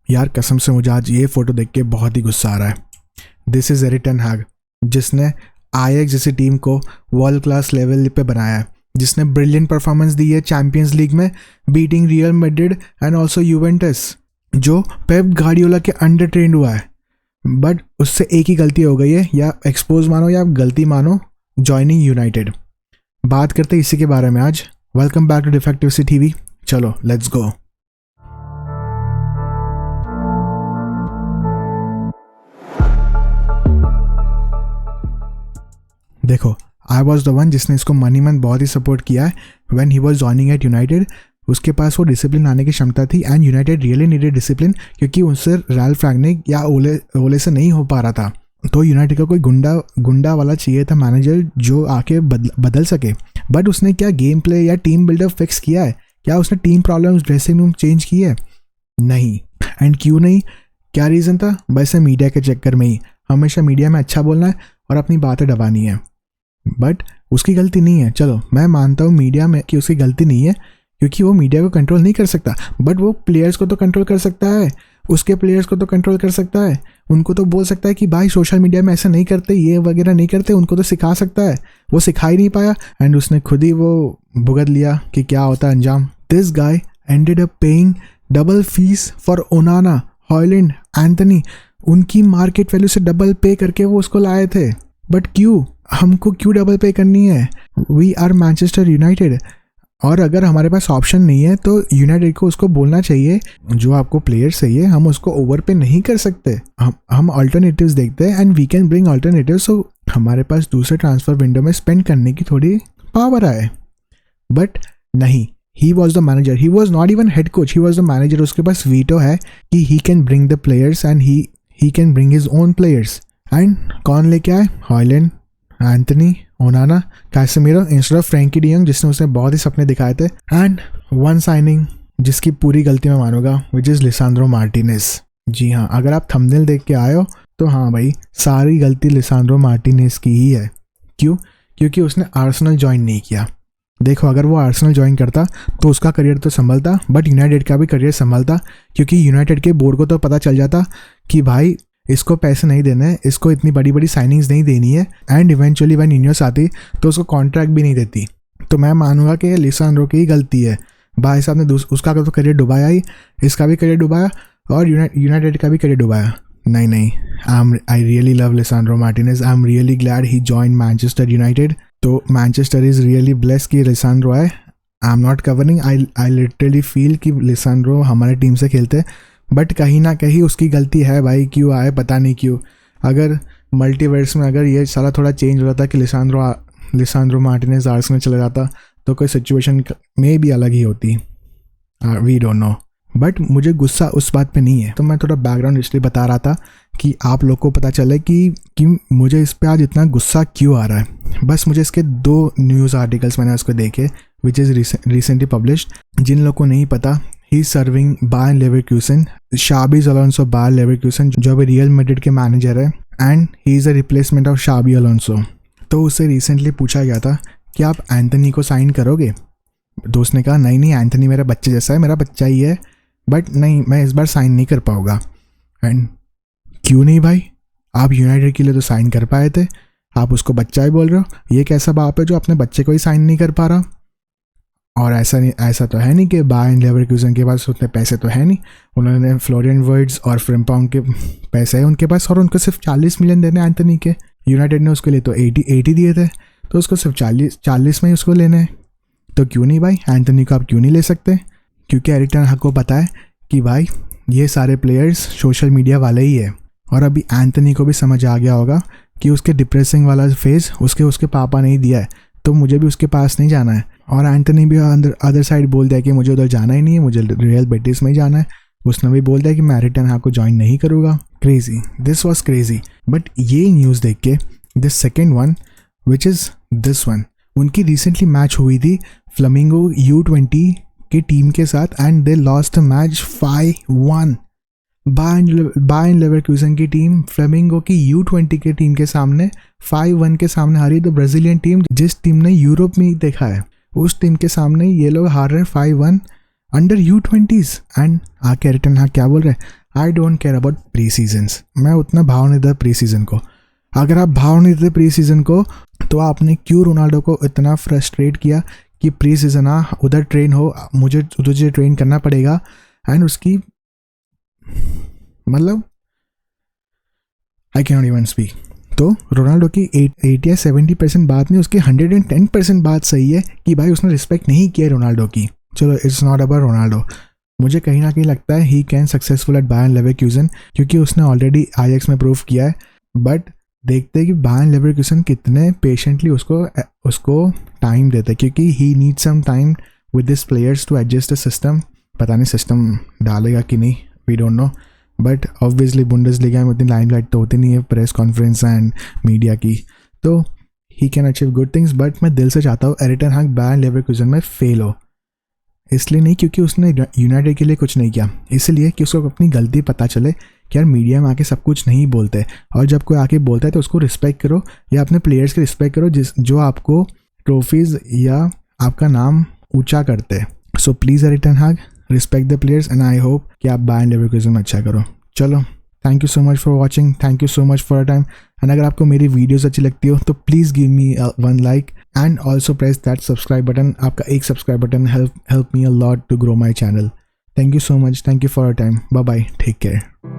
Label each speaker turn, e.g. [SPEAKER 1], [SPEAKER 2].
[SPEAKER 1] यार कसम से मुझे आज ये फोटो देख के बहुत ही गुस्सा आ रहा है। दिस इज एरिक टेन हैग, जिसने आईएक्स जैसी टीम को वर्ल्ड क्लास लेवल पे बनाया है, जिसने ब्रिलियंट परफॉर्मेंस दी है चैंपियंस लीग में, beating real Madrid and also Juventus, जो पेप गार्डियोला के अंडर ट्रेंड हुआ है। बट उससे एक ही गलती हो गई है, या एक्सपोज मानो या गलती मानो, ज्वाइनिंग यूनाइटेड। बात करते हैं इसी के बारे में आज। Welcome back to defective C TV. चलो लेट्स गो। देखो, आई वॉज द वन जिसने इसको मनी मंथ बहुत ही सपोर्ट किया है when he was joining at United. उसके पास वो डिसिप्लिन आने की क्षमता थी and United really needed discipline, क्योंकि उनसे रैल्फ रैंगनिक या ओले से नहीं हो पा रहा था। तो यूनाइटेड को कोई गुंडा वाला चाहिए था मैनेजर जो आके बदल सके। बट उसने क्या गेम प्ले या टीम बिल्डअप फिक्स किया है? क्या उसने team problems dressing room change की है? नहीं। एंड क्यों नहीं? क्या रीज़न था? वैसे मीडिया के चक्कर में ही हमेशा मीडिया में अच्छा बोलना है और अपनी बातें दबानी है। बट उसकी गलती नहीं है। चलो मैं मानता हूँ मीडिया में कि उसकी गलती नहीं है, क्योंकि वो मीडिया को कंट्रोल नहीं कर सकता। बट वो प्लेयर्स को तो कंट्रोल कर सकता है, उसके प्लेयर्स को तो कंट्रोल कर सकता है। उनको तो बोल सकता है कि भाई सोशल मीडिया में ऐसा नहीं करते, ये वगैरह नहीं करते। उनको तो सिखा सकता है। वो सिखा ही नहीं पाया एंड उसने खुद ही वो भुगत लिया कि क्या होता है अंजाम। This guy ended up paying double fees for ओनाना, Højlund, Anthony. उनकी मार्केट वैल्यू से डबल पे करके वो उसको लाए थे। बट क्यों? हमको क्यों डबल पे करनी है? We are Manchester United. और अगर हमारे पास ऑप्शन नहीं है तो यूनाइटेड को उसको बोलना चाहिए, जो आपको प्लेयर्स चाहिए हम उसको ओवर पे नहीं कर सकते। हम अल्टरनेटिव्स देखते हैं and we can bring alternatives. So हमारे पास दूसरे ट्रांसफर विंडो में स्पेंड करने की थोड़ी पावर आए। बट नहीं, he was the manager, he was not even head coach, he was the manager. उसके पास वीटो है कि he can bring the players and he can bring his own players. And कौन लेके आए? Hojlund, Antony, Onana, Casemiro instead of Frenkie de Jong, जिसने उसने बहुत ही सपने दिखाए थे। एंड वन साइनिंग जिसकी पूरी गलती मैं मानूंगा, विच इज़ लिसांड्रो मार्टिनेज। जी हाँ, अगर आप थंबनेल देख के आए हो तो हाँ भाई, सारी गलती लिसांड्रो मार्टिनेज की ही है। क्यों? क्योंकि उसने आर्सेनल ज्वाइन नहीं किया। देखो, अगर वो आर्सेनल ज्वाइन करता तो उसका करियर तो संभलता, बट यूनाइटेड का भी करियर संभलता, क्योंकि यूनाइटेड के बोर्ड को तो पता चल जाता कि भाई इसको पैसे नहीं देने हैं, इसको इतनी बड़ी बड़ी साइनिंग्स नहीं देनी है। एंड इवेंचुअली व्हेन इनियोस आती तो उसको कॉन्ट्रैक्ट भी नहीं देती। तो मैं मानूंगा कि लिसांड्रो की ही गलती है। भाई साहब ने उसका तो करियर डुबाया ही, इसका भी करियर डुबाया और यूनाइटेड का भी करियर डुबाया। नहीं, I really love Lisandro Martinez. I am really glad he join Manchester United. तो मैनचेस्टर इज़ रियली ब्लेस्ड कि लिसांड्रो है। I am not covering, I literally feel कि लिसांड्रो हमारे टीम से खेलते, बट कहीं ना कहीं उसकी गलती है भाई। क्यों आए पता नहीं क्यों। अगर मल्टीवर्स में अगर ये सारा थोड़ा चेंज हो जाता कि लिसांड्रो मार्टिनेज आर्सेनल चला जाता तो कोई सिचुएशन में भी अलग ही होती। We don't know. बट मुझे गुस्सा उस बात पे नहीं है। तो मैं थोड़ा बैकग्राउंड हिस्ट्री बता रहा था कि आप लोग को पता चले कि मुझे इस पर आज इतना गुस्सा क्यों आ रहा है। बस मुझे इसके 2 न्यूज़ आर्टिकल्स मैंने उसको देखे विच इज़ रिसेंटली पब्लिश्ड। जिन लोगों को नहीं पता, he is serving Bayer Leverkusen, Xabi Alonso Bayer Leverkusen, जो अभी रियल मैड्रिड के मैनेजर है, and he is a replacement of Xabi Alonso. तो उससे रिसेंटली पूछा गया था कि आप एंथनी को साइन करोगे? दोस्त ने कहा नहीं, एंथनी मेरा बच्चे जैसा है, मेरा बच्चा ही है, बट नहीं, मैं इस बार साइन नहीं कर पाऊँगा। एंड क्यों नहीं भाई? आप यूनाइटेड के लिए तो साइन कर पाए थे, आप उसको बच्चा ही बोल रहे हो। ये कैसा बाप है जो अपने बच्चे को ही साइन नहीं कर पा रहा? और ऐसा तो है नहीं कि बायर लेवरक्यूसन के पास उतने पैसे तो है नहीं। उन्होंने फ्लोरियन वर्ड्स और फ्रिम्पांग के पैसे है उनके पास, और उनको सिर्फ 40 मिलियन देने एंथनी के। यूनाइटेड ने उसके लिए तो 80 दिए थे, तो उसको सिर्फ 40 में ही उसको लेने हैं। तो क्यों नहीं भाई, एंथनी को आप क्यों नहीं ले सकते? क्योंकि एरिक टेन हैग को पता है कि भाई ये सारे प्लेयर्स सोशल मीडिया वाले ही है। और अभी एंथनी को भी समझ आ गया होगा कि उसके डिप्रेसिंग वाला फेज उसके पापा ने ही दिया है, तो मुझे भी उसके पास नहीं जाना है। और एंथनी भी अदर साइड बोल दिया कि मुझे उधर जाना ही नहीं है, मुझे रियल बेटिस में ही जाना है। उसने भी बोल दिया कि मैं एरिक टेन हैग को ज्वाइन नहीं करूँगा। Crazy, this was crazy. But ये न्यूज़ देख के this second one which is this one, उनकी रिसेंटली मैच हुई थी फ्लेमिंगो U20 की टीम के साथ and they lost the match 5-1। Bayer Leverkusen की टीम फ्लेमिंगो की U20 की टीम के सामने 5-1 के सामने हारी। तो ब्राज़ीलियन टीम, जिस टीम ने यूरोप में देखा है, उस टीम के सामने ये लोग हार रहे हैं 5-1 अंडर U20s। एंड आके एरिक टेन हैग क्या बोल रहे हैं? I don't care about pre seasons, मैं उतना भाव नहीं देता प्री सीजन को। अगर आप भाव नहीं देते प्री सीजन को तो आपने क्यों रोनाल्डो को इतना फ्रस्ट्रेट किया कि प्री सीजन उधर ट्रेन हो, मुझे तुझे ट्रेन करना पड़ेगा। एंड उसकी मतलब I can not even speak. तो रोनाल्डो की 80 या 70% बात नहीं, उसकी 110% बात सही है कि भाई उसने रिस्पेक्ट नहीं किया रोनाल्डो की। चलो इट्स नॉट अबाउट रोनाल्डो, मुझे कहीं ना कहीं लगता है he can successful at Bayern Leverkusen क्योंकि उसने ऑलरेडी आईएक्स में प्रूव किया है। बट देखते हैं कि बायर्न लेवरक्यूजन कितने पेशेंटली उसको टाइम देते हैं क्योंकि he need some time with this players to adjust the system. पता नहीं सिस्टम डालेगा कि नहीं, we don't know. But obviously Bundesliga में उतनी लाइमलाइट तो होती नहीं है प्रेस कॉन्फ्रेंस एंड मीडिया की, तो he can achieve good things. But मैं दिल से चाहता हूँ एरिक टेन हाग बायर्न लेवरक्यूजन में फेल हो, इसलिए नहीं क्योंकि उसने यूनाइटेड के लिए कुछ नहीं किया, इसलिए कि उसको अपनी गलती पता चले कि यार मीडिया में आके सब कुछ नहीं बोलते, और जब कोई आके बोलता है तो उसको रिस्पेक्ट करो या अपने प्लेयर्स की रिस्पेक्ट करो जो आपको ट्रॉफीज़ या आपका नाम ऊंचा करते हैं। So please Erik ten Hag respect the players and I hope कि आप बायर्न लेवरक्यूजन में अच्छा करो। चलो thank you so much for watching, thank you so much for time. And अगर आपको मेरी वीडियोस अच्छी लगती हो तो please give me 1 like and also press that subscribe button. आपका एक subscribe button help me a lot to grow my channel. Thank you so much, thank you for time, bye bye, take care.